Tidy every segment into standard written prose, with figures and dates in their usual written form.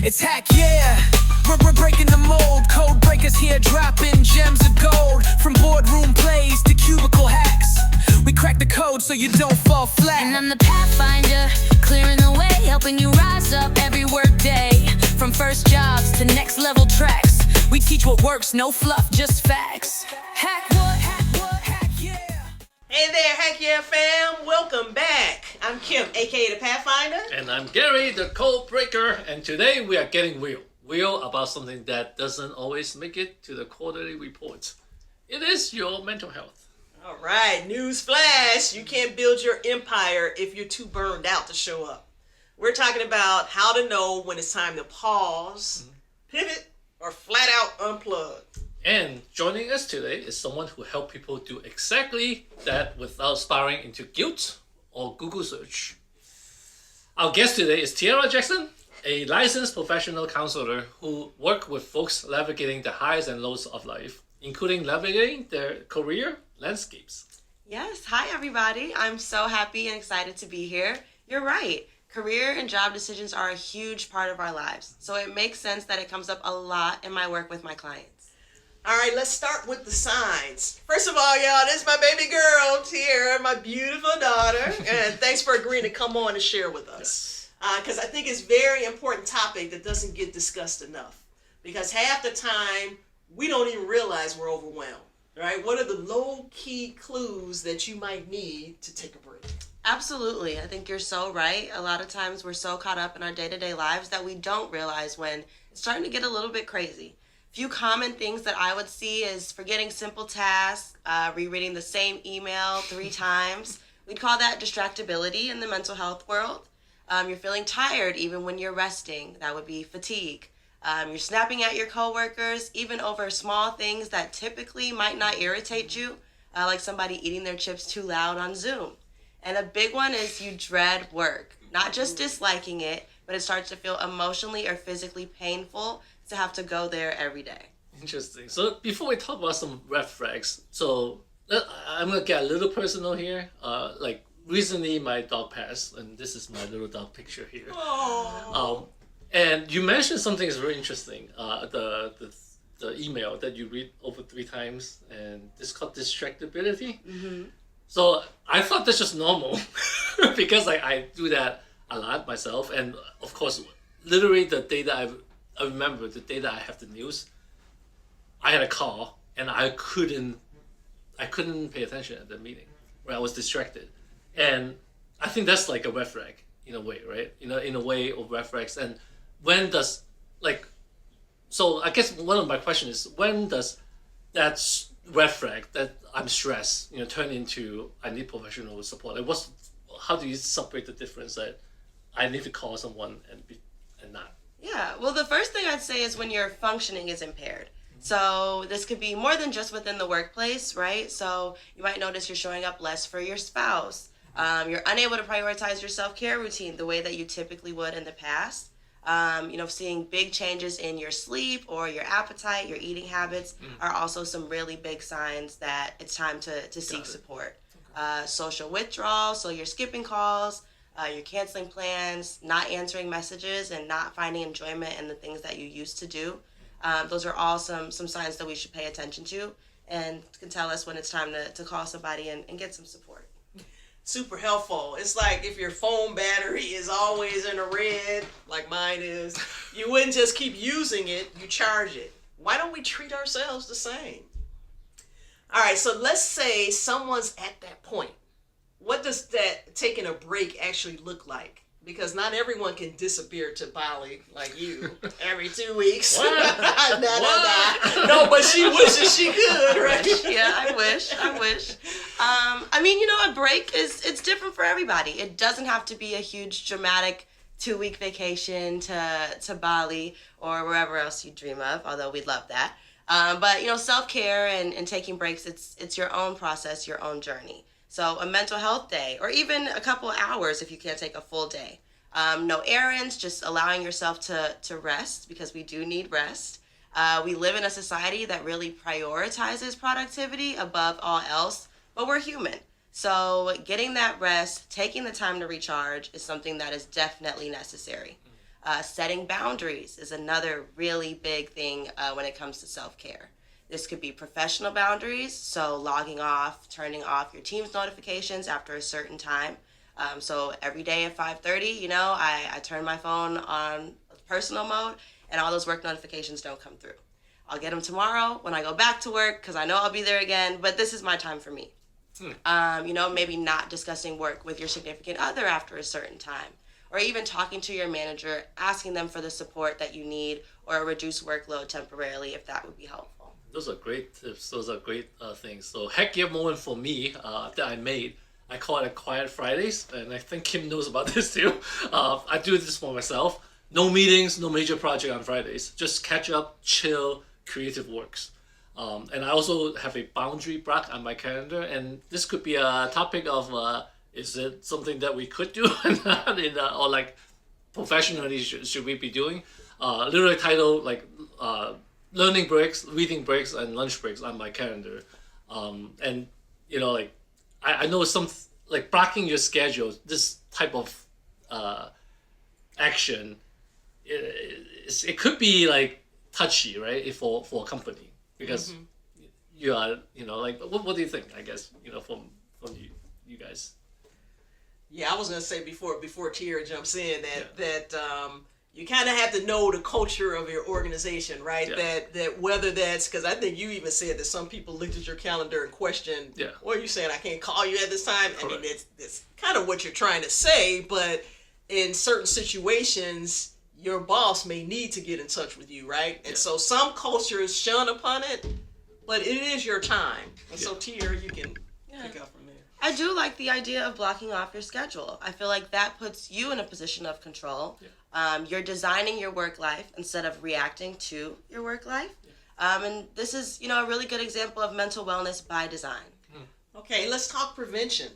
It's hack, yeah. We're breaking the mold. Code breakers here, dropping gems of gold. From boardroom plays to cubicle hacks, we crack the code so you don't fall flat. And I'm the pathfinder, clearing the way, helping you rise up every work day. From first jobs to next level tracks, we teach what works, no fluff, just facts. Hack what, hack yeah. Hey there, Hack Yeah fam, welcome back. I'm Kim, aka the Pathfinder. And I'm Gary, the Code Breaker, and today we are getting real about something that doesn't always make it to the quarterly reports. It is your mental health. All right, news flash, you can't build your empire if you're too burned out to show up. We're talking about how to know when it's time to pause, pivot, or flat out unplug. And joining us today is someone who helps people do exactly that without spiraling into guilt or Google search. Our guest today is Tiara Jackson, a licensed professional counselor who works with folks navigating the highs and lows of life, including navigating their career landscapes. Yes, hi everybody. I'm so happy and excited to be here. You're right. Career and job decisions are a huge part of our lives, so it makes sense that it comes up a lot in my work with my clients. All right, let's start with the signs. First of all, y'all, this is my baby girl, Tiara, my beautiful daughter. And thanks for agreeing to come on and share with us. Because I think it's a very important topic that doesn't get discussed enough. Because half the time, we don't even realize we're overwhelmed, right? What are the low-key clues that you might need to take a break? Absolutely. I think you're so right. A lot of times we're so caught up in our day-to-day lives that we don't realize when it's starting to get a little bit crazy. Few common things that I would see is forgetting simple tasks, rereading the same email 3 times. We'd call that distractibility in the mental health world. You're feeling tired even when you're resting. That would be fatigue. You're snapping at your coworkers, even over small things that typically might not irritate you, like somebody eating their chips too loud on Zoom. And a big one is you dread work. Not just disliking it, but it starts to feel emotionally or physically painful to have to go there every day. Interesting. So before we talk about some red flags, so I'm gonna get a little personal here. Like recently my dog passed, and this is my little dog picture here. And you mentioned something is very interesting. The email that you read over 3 times, and it's called distractibility. Mm-hmm. So I thought that's just normal because I do that a lot myself, and of course, literally the day that I remember the day that I have the news, I had a call and I couldn't pay attention at the meeting, where I was distracted. And I think that's like a red flag in a way, right? In a way of red flags. And when does, so I guess one of my questions is, when does that red flag that I'm stressed, turn into I need professional support? Like how do you separate the difference that I need to call someone and not? Yeah, well, the first thing I'd say is when your functioning is impaired. So this could be more than just within the workplace, right? So you might notice you're showing up less for your spouse. You're unable to prioritize your self-care routine the way that you typically would in the past. Seeing big changes in your sleep or your appetite, your eating habits are also some really big signs that it's time to seek support. Social withdrawal, so you're skipping calls, you're canceling plans, not answering messages, and not finding enjoyment in the things that you used to do. Those are all some signs that we should pay attention to and can tell us when it's time to call somebody and get some support. Super helpful. It's like if your phone battery is always in the red, like mine is, you wouldn't just keep using it, you charge it. Why don't we treat ourselves the same? All right, so let's say someone's at that point. What does that taking a break actually look like? Because not everyone can disappear to Bali like you every 2 weeks. What? No, but she wishes she could, right? Yeah, I wish. A break it's different for everybody. It doesn't have to be a huge dramatic 2-week vacation to Bali or wherever else you dream of, although we'd love that. But self-care and taking breaks, it's your own process, your own journey. So a mental health day, or even a couple of hours if you can't take a full day. No errands, just allowing yourself to rest, because we do need rest. We live in a society that really prioritizes productivity above all else, but we're human. So getting that rest, taking the time to recharge is something that is definitely necessary. Setting boundaries is another really big thing when it comes to self-care. This could be professional boundaries, so logging off, turning off your team's notifications after a certain time. So every day at 5:30, I turn my phone on personal mode, and all those work notifications don't come through. I'll get them tomorrow when I go back to work because I know I'll be there again, but this is my time for me. Maybe not discussing work with your significant other after a certain time, or even talking to your manager, asking them for the support that you need or a reduced workload temporarily if that would be helpful. Those are great tips. Those are great things. So heck yeah moment for me that I made. I call it a Quiet Fridays, and I think Kim knows about this too. I do this for myself. No meetings, no major project on Fridays. Just catch up, chill, creative works. And I also have a boundary block on my calendar, and this could be a topic of is it something that we could do or like professionally should we be doing? Literally titled like learning breaks, reading breaks, and lunch breaks on my calendar. And like I know some like blocking your schedule, this type of action, it could be like touchy, right? For a company, because you are like what do you think? I guess from you guys. Yeah, I was gonna say before Tiara jumps in that you kind of have to know the culture of your organization, right? Yeah. That whether that's because I think you even said that some people looked at your calendar and questioned, what are you saying? I can't call you at this time. Correct. I mean, that's kind of what you're trying to say, but in certain situations, your boss may need to get in touch with you, right? And so some cultures shun upon it, but it is your time. And so Tiara, you can pick up from there. I do like the idea of blocking off your schedule. I feel like that puts you in a position of control. You're designing your work life instead of reacting to your work life. And this is, a really good example of mental wellness by design. Okay, let's talk prevention.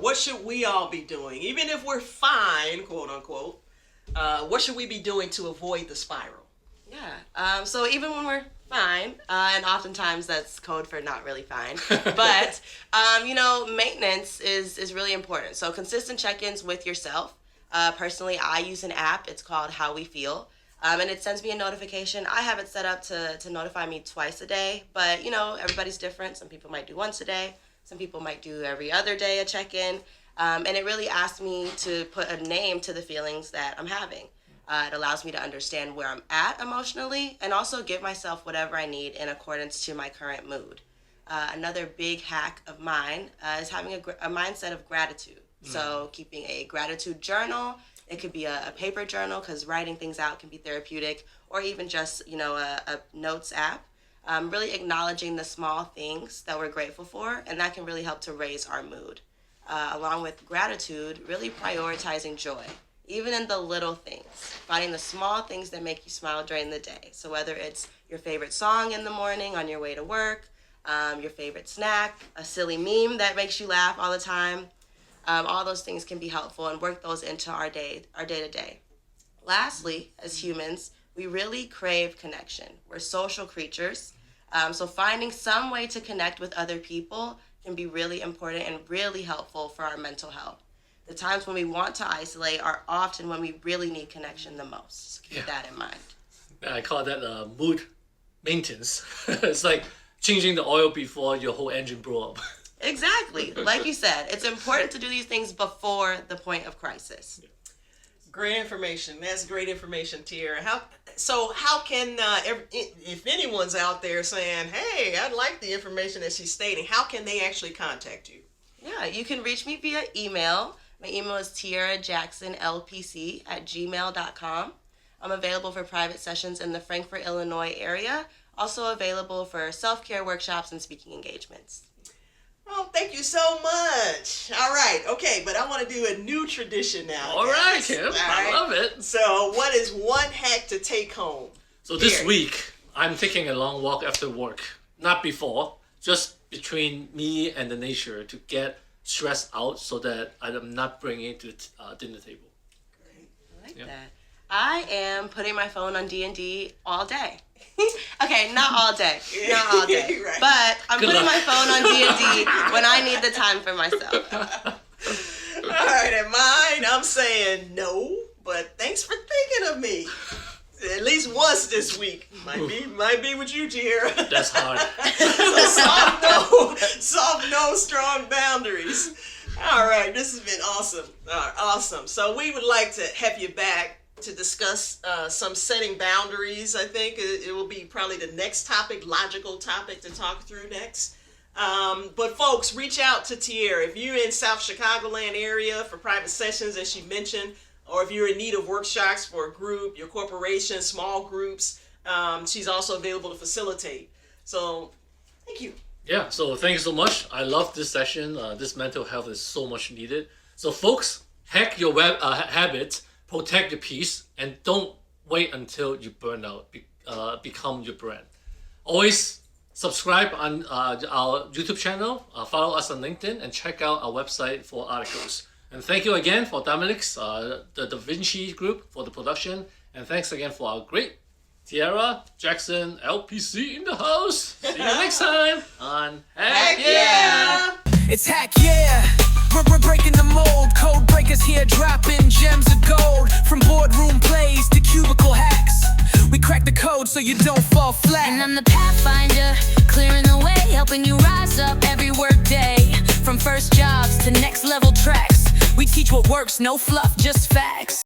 What should we all be doing? Even if we're fine, quote unquote, what should we be doing to avoid the spiral? Yeah. So even when we're fine, and oftentimes that's code for not really fine, but, maintenance is really important. So consistent check-ins with yourself. Personally, I use an app. It's called How We Feel. And it sends me a notification. I have it set up to notify me twice a day, but, everybody's different. Some people might do once a day. Some people might do every other day a check-in. And it really asks me to put a name to the feelings that I'm having. It allows me to understand where I'm at emotionally and also give myself whatever I need in accordance to my current mood. Another big hack of mine is having a mindset of gratitude. So keeping a gratitude journal. It could be a paper journal because writing things out can be therapeutic, or even just, a notes app. Really acknowledging the small things that we're grateful for, and that can really help to raise our mood. Along with gratitude, really prioritizing joy, even in the little things, finding the small things that make you smile during the day. So whether it's your favorite song in the morning on your way to work, your favorite snack, a silly meme that makes you laugh all the time, all those things can be helpful, and work those into our day-to-day. Lastly, as humans, we really crave connection. We're social creatures. So finding some way to connect with other people can be really important and really helpful for our mental health. The times when we want to isolate are often when we really need connection the most. So keep that in mind. I call that mood maintenance. It's like changing the oil before your whole engine blew up. Exactly. Like you said, it's important to do these things before the point of crisis. Great information. That's great information, Tiara. How can, if anyone's out there saying, hey, I like the information that she's stating, how can they actually contact you? Yeah, you can reach me via email. My email is TiaraJacksonLPC@gmail.com. I'm available for private sessions in the Frankfort, Illinois area. Also available for self-care workshops and speaking engagements. Oh, thank you so much. All right. Okay, but I want to do a new tradition now. All right, Kim. I love it. So what is one hack to take home? So this week, I'm taking a long walk after work. Not before, just between me and the nature to get stress out so that I'm not bringing it to the dinner table. Great. I like that. I am putting my phone on D&D all day. Okay, not all day. Not all day. Right. But I'm Good putting luck. my phone on D&D when I need the time for myself. All right, and mine, I'm saying no, but thanks for thinking of me. At least once this week. Might be with you, Tiara. That's hard. Soft no, strong boundaries. All right, this has been awesome. Awesome. So we would like to have you back to discuss some setting boundaries. I think it will be probably the next topic, logical topic to talk through next. But folks, reach out to Tiara. If you're in South Chicagoland area for private sessions, as she mentioned, or if you're in need of workshops for a group, your corporation, small groups, she's also available to facilitate. So thank you. Yeah, so thank you so much. I love this session. This mental health is so much needed. So folks, hack your habits, protect your peace, and don't wait until you burn out. Become your brand. Always subscribe on our YouTube channel, follow us on LinkedIn, and check out our website for articles. And thank you again for Dominic's, the Da Vinci group for the production. And thanks again for our great Tiara Jackson LPC in the house. See you next time on Hack Yeah! It's Hack Yeah! We're breaking the mold. Code breakers here dropping gems of gold. From boardroom plays to cubicle hacks. We crack the code so you don't fall flat. And I'm the pathfinder, clearing the way, helping you rise up every work day. From first jobs to next level tracks, we teach what works, no fluff, just facts.